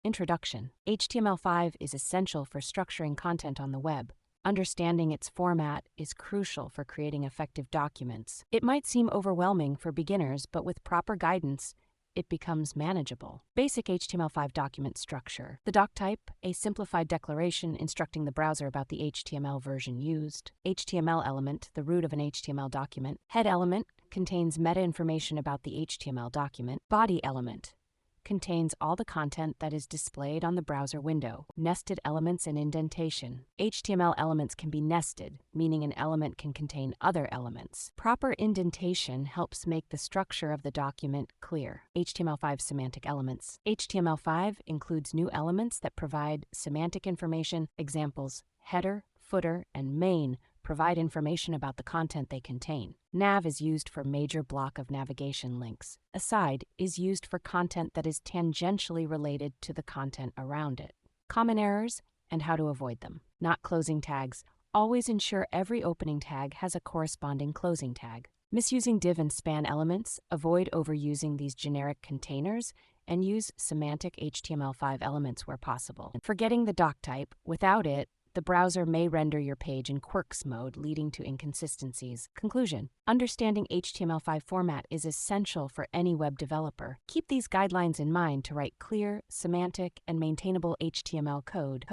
Introduction. HTML5 is essential for structuring content on the web. Understanding its format is crucial for creating effective documents. It might seem overwhelming for beginners, but with proper guidance, it becomes manageable. Basic HTML5 document structure. The doc type, a simplified declaration instructing the browser about the HTML version used. HTML element, the root of an HTML document. Head element contains meta information about the HTML document. Body element contains all the content that is displayed on the browser window. Nested elements and indentation. HTML elements can be nested, meaning an element can contain other elements. Proper indentation helps make the structure of the document clear. HTML5 semantic elements. HTML5 includes new elements that provide semantic information. Examples: header, footer, and main provide information about the content they contain. Nav is used for major block of navigation links. Aside is used for content that is tangentially related to the content around it. Common errors and how to avoid them. Not closing tags. Always ensure every opening tag has a corresponding closing tag. Misusing div and span elements. Avoid overusing these generic containers and use semantic HTML5 elements where possible. Forgetting the doc type. Without it, the browser may render your page in quirks mode, leading to inconsistencies. Conclusion. Understanding HTML5 format is essential for any web developer. Keep these guidelines in mind to write clear, semantic, and maintainable HTML code.